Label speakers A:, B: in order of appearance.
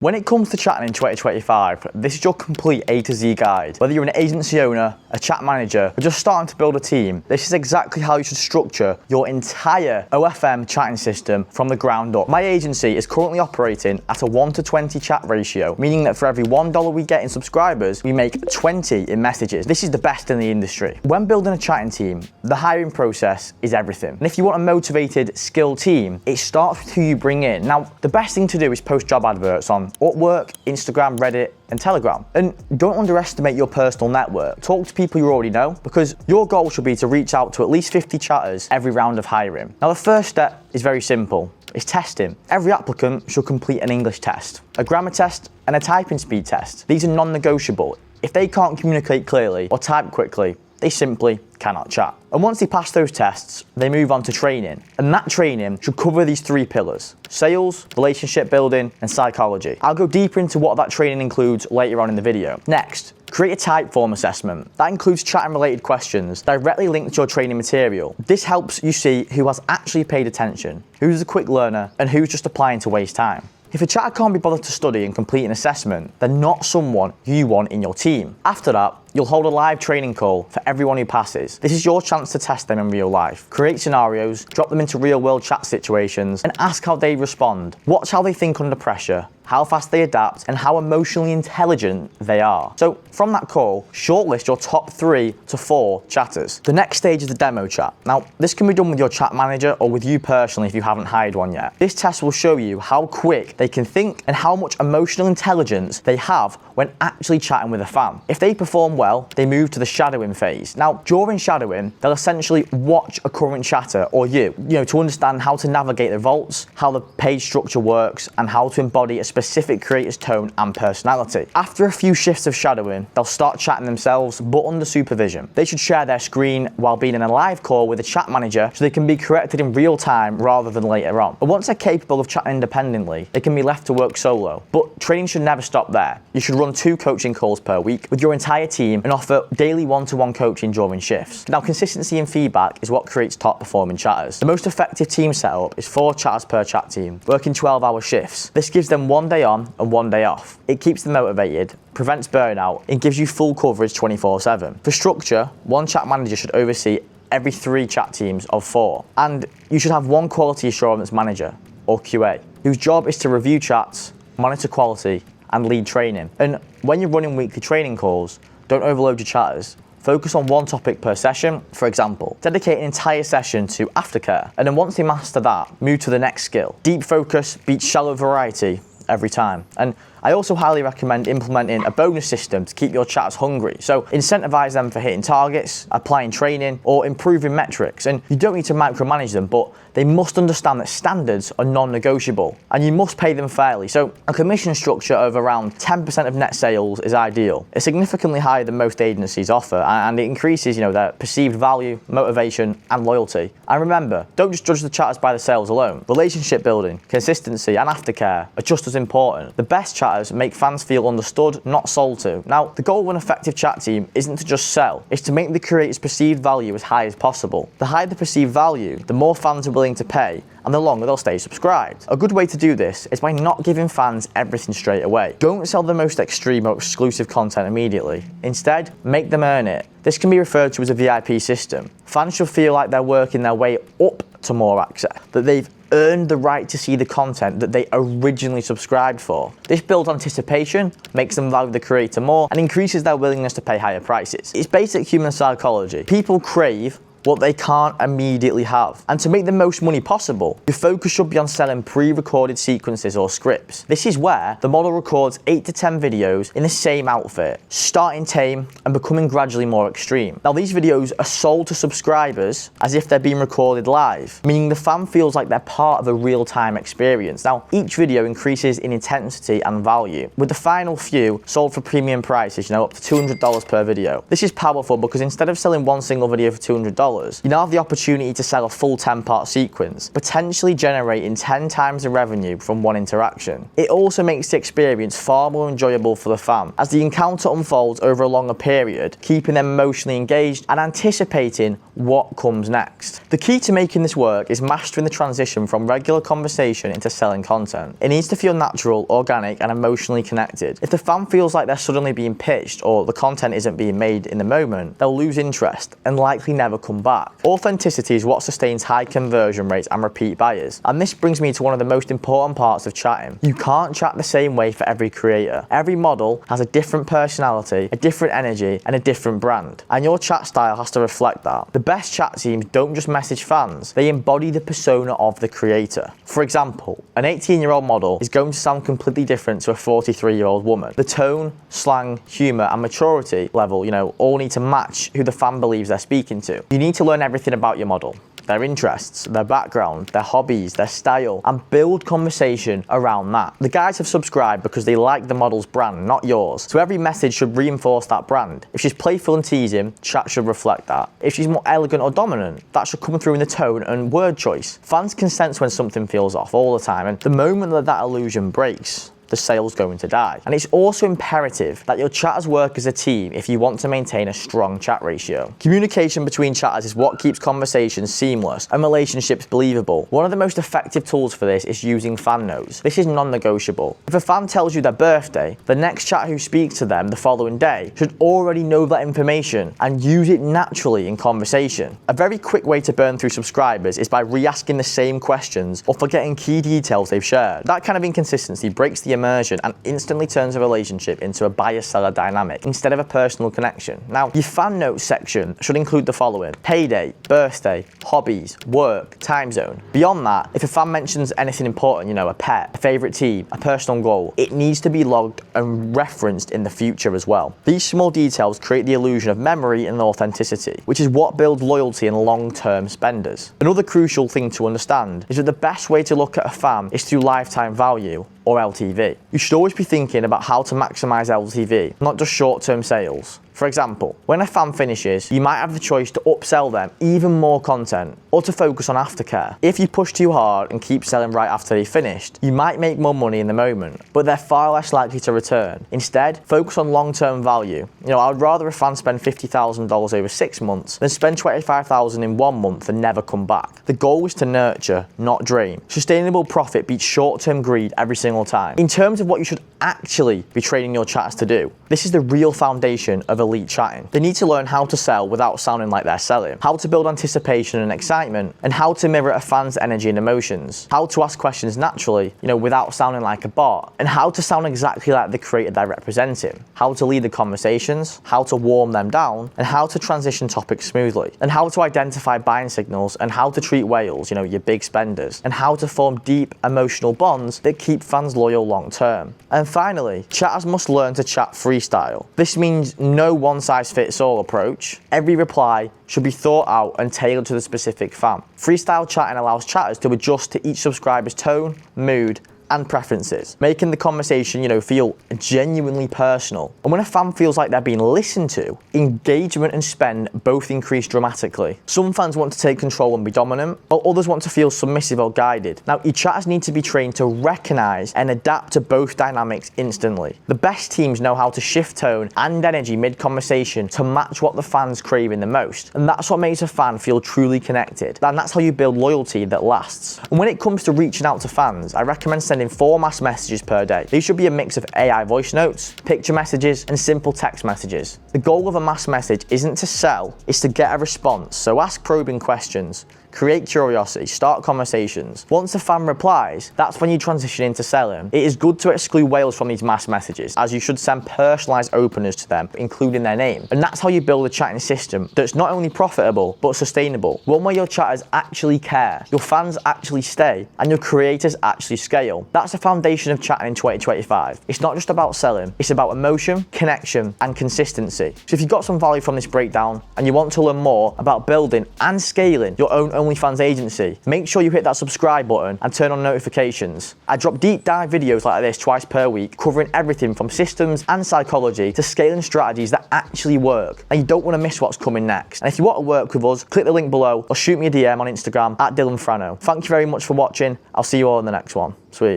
A: When it comes to chatting in 2025, this is your complete A to Z guide. Whether you're an agency owner, a chat manager, or just starting to build a team, this is exactly how you should structure your entire OFM chatting system from the ground up. My agency is currently operating at a 1:20 chat ratio, meaning that for every $1 we get in subscribers, we make 20 in messages. This is the best in the industry. When building a chatting team, the hiring process is everything. And if you want a motivated, skilled team, it starts with who you bring in. Now, the best thing to do is post job adverts on Upwork, Instagram, Reddit, and Telegram. And don't underestimate your personal network. Talk to people you already know, because your goal should be to reach out to at least 50 chatters every round of hiring. Now, the first step is very simple. It's testing. Every applicant should complete an English test, a grammar test, and a typing speed test. These are non-negotiable. If they can't communicate clearly or type quickly, they simply cannot chat. And once they pass those tests, they move on to training. And that training should cover these three pillars: sales, relationship building, and psychology. I'll go deeper into what that training includes later on in the video. Next, create a type form assessment. That includes chatting related questions directly linked to your training material. This helps you see who has actually paid attention, who's a quick learner, and who's just applying to waste time. If a chatter can't be bothered to study and complete an assessment, they're not someone you want in your team. After that, you'll hold a live training call for everyone who passes. This is your chance to test them in real life. Create scenarios, drop them into real world chat situations, and ask how they respond. Watch how they think under pressure, how fast they adapt, and how emotionally intelligent they are. So from that call, shortlist your top 3 to 4 chatters. The next stage is the demo chat. Now, this can be done with your chat manager or with you personally if you haven't hired one yet. This test will show you how quick they can think and how much emotional intelligence they have when actually chatting with a fan. If they perform well, they move to the shadowing phase. Now, during shadowing, they'll essentially watch a current chatter or you to understand how to navigate the vaults, how the page structure works, and how to embody a specific creator's tone and personality. After a few shifts of shadowing, they'll start chatting themselves, but under supervision. They should share their screen while being in a live call with a chat manager so they can be corrected in real time rather than later on. But once they're capable of chatting independently, they can be left to work solo. But training should never stop there. You should run 2 coaching calls per week with your entire team and offer daily one-to-one coaching during shifts. Now, consistency and feedback is what creates top performing chatters. The most effective team setup is 4 chatters per chat team, working 12-hour shifts. This gives them 1 day on and 1 day off. It keeps them motivated, prevents burnout, and gives you full coverage 24/7. For structure, 1 chat manager should oversee every 3 chat teams of 4. And you should have 1 quality assurance manager, or QA, whose job is to review chats, monitor quality, and lead training. And when you're running weekly training calls, don't overload your chatters. Focus on 1 topic per session. For example, dedicate an entire session to aftercare. And then once they master that, move to the next skill. Deep focus beats shallow variety every time. And I also highly recommend implementing a bonus system to keep your chatters hungry. So incentivize them for hitting targets, applying training, or improving metrics. And you don't need to micromanage them, but they must understand that standards are non-negotiable and you must pay them fairly. So a commission structure of around 10% of net sales is ideal. It's significantly higher than most agencies offer, and it increases their perceived value, motivation, and loyalty. And remember, don't just judge the chatters by the sales alone. Relationship building, consistency, and aftercare are just as important. The best chatters make fans feel understood, not sold to. Now, the goal of an effective chat team isn't to just sell, it's to make the creator's perceived value as high as possible. The higher the perceived value, the more fans are willing to pay, and the longer they'll stay subscribed. A good way to do this is by not giving fans everything straight away. Don't sell the most extreme or exclusive content immediately. Instead, make them earn it. This can be referred to as a VIP system. Fans should feel like they're working their way up to more access, that they've earned the right to see the content that they originally subscribed for. This builds anticipation, makes them value the creator more, and increases their willingness to pay higher prices. It's basic human psychology. People crave what they can't immediately have. And to make the most money possible, your focus should be on selling pre-recorded sequences or scripts. This is where the model records 8 to 10 videos in the same outfit, starting tame and becoming gradually more extreme. Now, these videos are sold to subscribers as if they're being recorded live, meaning the fan feels like they're part of a real-time experience. Now, each video increases in intensity and value, with the final few sold for premium prices, up to $200 per video. This is powerful because instead of selling 1 single video for $200, $100, you now have the opportunity to sell a full 10-part sequence, potentially generating 10 times the revenue from one interaction. It also makes the experience far more enjoyable for the fan, as the encounter unfolds over a longer period, keeping them emotionally engaged and anticipating what comes next. The key to making this work is mastering the transition from regular conversation into selling content. It needs to feel natural, organic, and emotionally connected. If the fan feels like they're suddenly being pitched or the content isn't being made in the moment, they'll lose interest and likely never come back. Authenticity is what sustains high conversion rates and repeat buyers. And this brings me to one of the most important parts of chatting. You can't chat the same way for every creator. Every model has a different personality, a different energy, and a different brand. And your chat style has to reflect that. The best chat teams don't just message fans, they embody the persona of the creator. For example, an 18-year-old model is going to sound completely different to a 43-year-old woman. The tone, slang, humor, and maturity level, all need to match who the fan believes they're speaking to. You need to learn everything about your model, their interests, their background, their hobbies, their style, and build conversation around that. The guys have subscribed because they like the model's brand, not yours. So every message should reinforce that brand. If she's playful and teasing, chat should reflect that. If she's more elegant or dominant, that should come through in the tone and word choice. Fans can sense when something feels off all the time, and the moment that illusion breaks, the sale's going to die. And it's also imperative that your chatters work as a team if you want to maintain a strong chat ratio. Communication between chatters is what keeps conversations seamless and relationships believable. One of the most effective tools for this is using fan notes. This is non-negotiable. If a fan tells you their birthday, the next chatter who speaks to them the following day should already know that information and use it naturally in conversation. A very quick way to burn through subscribers is by re-asking the same questions or forgetting key details they've shared. That kind of inconsistency breaks the immersion and instantly turns a relationship into a buyer-seller dynamic instead of a personal connection. Now, your fan notes section should include the following: payday, birthday, hobbies, work, time zone. Beyond that, if a fan mentions anything important, a pet, a favorite team, a personal goal, it needs to be logged and referenced in the future as well. These small details create the illusion of memory and authenticity, which is what builds loyalty in long-term spenders. Another crucial thing to understand is that the best way to look at a fan is through lifetime value, or LTV. You should always be thinking about how to maximize LTV, not just short-term sales. For example, when a fan finishes, you might have the choice to upsell them even more content or to focus on aftercare. If you push too hard and keep selling right after they've finished, you might make more money in the moment, but they're far less likely to return. Instead, focus on long-term value. I'd rather a fan spend $50,000 over 6 months than spend $25,000 in 1 month and never come back. The goal is to nurture, not drain. Sustainable profit beats short-term greed every single time. In terms of what you should actually be training your chatters to do, this is the real foundation of elite chatting. They need to learn how to sell without sounding like they're selling, how to build anticipation and excitement, and how to mirror a fan's energy and emotions, how to ask questions naturally, without sounding like a bot, and how to sound exactly like the creator they're representing, how to lead the conversations, how to warm them down, and how to transition topics smoothly, and how to identify buying signals, and how to treat whales, your big spenders, and how to form deep emotional bonds that keep fans loyal long term. And finally, chatters must learn to chat freestyle. This means no one-size-fits-all approach. Every reply should be thought out and tailored to the specific fan. Freestyle chatting allows chatters to adjust to each subscriber's tone, mood, and preferences, making the conversation, feel genuinely personal. And when a fan feels like they're being listened to, engagement and spend both increase dramatically. Some fans want to take control and be dominant, while others want to feel submissive or guided. Now, your chatters need to be trained to recognize and adapt to both dynamics instantly. The best teams know how to shift tone and energy mid-conversation to match what the fan's craving the most. And that's what makes a fan feel truly connected. And that's how you build loyalty that lasts. And when it comes to reaching out to fans, I recommend sending 4 mass messages per day. These should be a mix of AI voice notes, picture messages, and simple text messages. The goal of a mass message isn't to sell, it's to get a response. So ask probing questions, create curiosity, start conversations. Once the fan replies, that's when you transition into selling. It is good to exclude whales from these mass messages, as you should send personalized openers to them, including their name. And that's how you build a chatting system that's not only profitable, but sustainable. One where your chatters actually care, your fans actually stay, and your creators actually scale. That's the foundation of chatting in 2025. It's not just about selling, it's about emotion, connection, and consistency. So if you got some value from this breakdown, and you want to learn more about building and scaling your own OnlyFans agency, make sure you hit that subscribe button and turn on notifications. I drop deep dive videos like this twice per week, covering everything from systems and psychology to scaling strategies that actually work. And you don't want to miss what's coming next. And if you want to work with us, click the link below or shoot me a DM on Instagram at Dylan Frano. Thank you very much for watching. I'll see you all in the next one. Sweet.